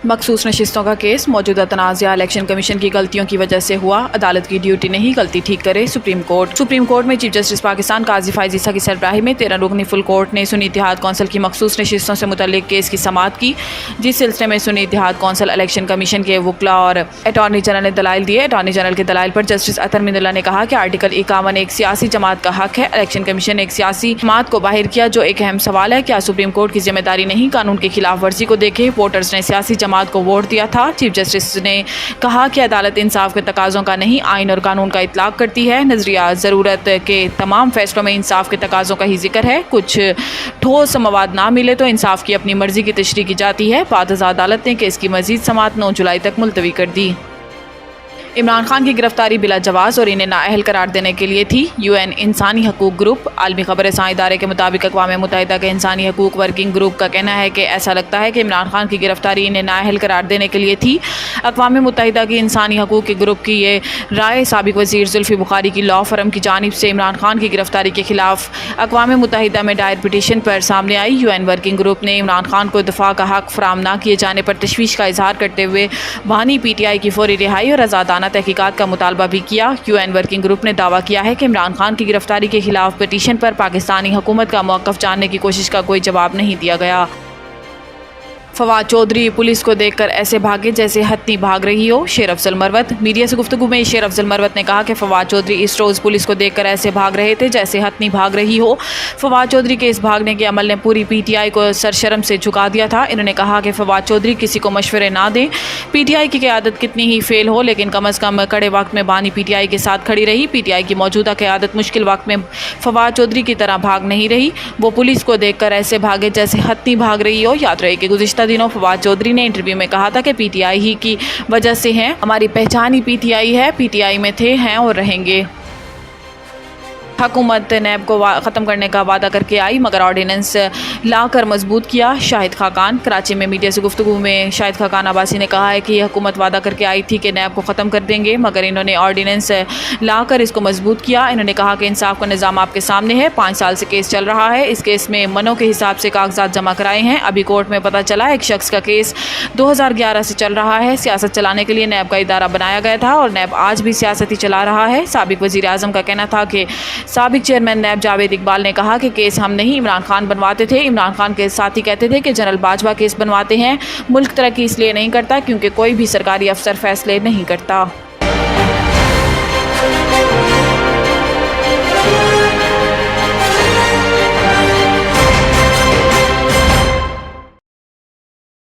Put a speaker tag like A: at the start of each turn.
A: मखसूस नशिस्तों का केस मौजूदा तनाज़ा इलेक्शन कमीशन की गलतियों की वजह से हुआ। अदालत की ड्यूटी नहीं, गलती ठीक करे सुप्रीम कोर्ट में चीफ जस्टिस पाकिस्तान काजी फायज़ ईसा की सरबराही में 13 रुकनी फुल कोर्ट ने सुन्नी इत्तेहाद कौंसिल की मखसूस नशिस्तों से मुतल्लिक केस की समाअत की, जिस सिलसिले में सुन्नी इत्तेहाद कौंसिल इलेक्शन कमीशन के वकला और अटॉर्नी जनरल ने दलाइल दिए। अटॉर्नी जनरल के दलाइल पर जस्टिस अतर मिनुल्लाह ने कहा कि आर्टिकल 51 एक सियासी जमात का हक है। इलेक्शन कमीशन ने एक सियासी जमात को बाहर किया, जो एक अहम सवाल है। क्या सुप्रीम कोर्ट की जिम्मेदारी नहीं कानून की खिलाफ वर्जी को देखे? वोटर्स ने सियासी जमात को वोट दिया था। चीफ जस्टिस ने कहा कि अदालत इंसाफ के तकाज़ों का नहीं, आइन और कानून का इतलाक़ करती है। नज़रिया ज़रूरत के तमाम फैसलों में इंसाफ के तकाज़ों का ही जिक्र है। कुछ ठोस मवाद ना मिले तो इंसाफ की अपनी मर्जी की तशरीह की जाती है। बादशाह अदालत ने केस की मज़ीद समाअत 9 जुलाई तक मुलतवी कर दी। इमरान खान की गिरफ्तारी बिला जवाज़ और इन्हें नाअहल करार देने के लिए थी। यूएन इंसानी हकूक़ ग्रुप आलमी ख़बर रसां इदारे के मुताबिक अक़वाम मुत्तहिदा के इंसानी हकूक़ वर्किंग ग्रुप का कहना है कि ऐसा लगता है कि इमरान खान की गिरफ्तारी इन्हें नाअहल करार देने के लिए थी। अक़वाम मुत्तहिदा की इंसानी हकूक़ के ग्रुप की ये राय साबिक़ वज़ीर जुल्फ़ी बुखारी की लॉ फर्म की जानिब से इमरान खान की गिरफ्तारी के ख़िलाफ़ अक़वाम मुत्तहिदा में दायर पिटीशन पर सामने आई। यूएन वर्किंग ग्रुप ने इमरान खान को दफ़ा का हक़ फ़राहम न किए जाने पर तशवीश का इजहार करते हुए बानी PTI की फ़ौरी रिहाई और आज़ादाना तहक़ीक़ात का मुतालबा भी किया। यूएन वर्किंग ग्रुप ने दावा किया है कि इमरान खान की गिरफ्तारी के खिलाफ पिटीशन पर पाकिस्तानी हुकूमत का मौक़िफ़ जानने की कोशिश का कोई जवाब नहीं दिया गया। फवाद चौधरी पुलिस को देखकर ऐसे भागे जैसे हत्ती भाग रही हो। शेर अफजल मरवत मीडिया से गुफ्तगू में शेर अफजल मरवत ने कहा कि फवाद चौधरी इस रोज़ पुलिस को देखकर ऐसे भाग रहे थे जैसे हत्ती भाग रही हो। फवाद चौधरी के इस भागने के अमल ने पूरी PTI को सरशर्म से झुका दिया था। इन्होंने कहा कि फवाद चौधरी किसी को मशवरे ना दें। PTI की क़यादत कितनी ही फेल हो, लेकिन कम अज़ कम कड़े वक्त में बानी PTI के साथ खड़ी रही। PTI की मौजूदा क़यादत मुश्किल वक्त में फवाद चौधरी की तरह भाग नहीं रही। वो पुलिस को देखकर ऐसे भागे जैसे हत्ती भाग रही हो। याद रहे कि गुज़िश्ता दिनों फवाद चौधरी ने इंटरव्यू में कहा था कि PTI ही की वजह से हैं, हमारी पहचान ही PTI है, PTI में थे, हैं और रहेंगे। हुकूमत नैब को ख़त्म करने का वादा करके आई मगर ऑर्डिनेंस लाकर मजबूत किया। शाहिद खाकान कराची में मीडिया से गुफ्तगू में शाहिद खाकान अब्बासी ने कहा है कि हुकूमत वादा करके आई थी कि नैब को ख़त्म कर देंगे, मगर इन्होंने ऑर्डिनेंस लाकर इसको मजबूत किया। इन्होंने कहा कि इंसाफ का निज़ाम आपके सामने है। 5 साल से केस चल रहा है। इस केस में मनों के हिसाब से कागजात जमा कराए हैं। अभी कोर्ट में पता चला एक शख्स का केस 2011 से चल रहा है। सियासत चलाने के लिए नैब का इदारा बनाया गया था और नैब आज भी सियासत ही चला रहा है। साबिक़ वज़ीर आज़म का कहना था कि साबिक़ चेयरमैन नैब जावेद इकबाल ने कहा कि केस हम नहीं इमरान खान बनवाते थे। इमरान खान के साथी कहते थे कि जनरल बाजवा केस बनवाते हैं। मुल्क तरक्की इसलिए नहीं करता क्योंकि कोई भी सरकारी अफसर फैसले नहीं करता।